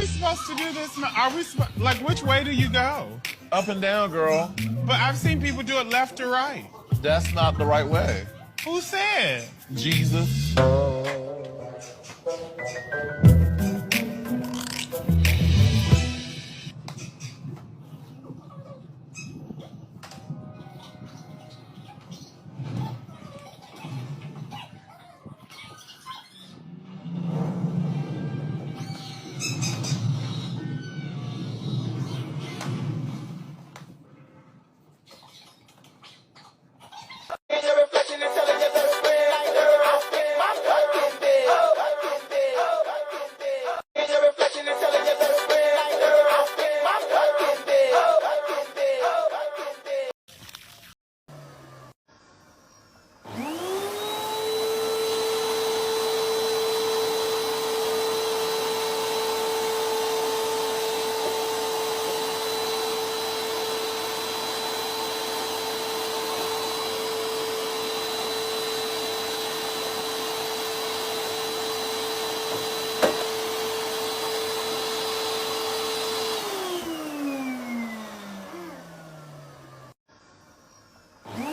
we supposed to do this? Are we like, which way do you go? Up and down, girl. But I've seen people do it left to right. That's not the right way. Who said? Jesus.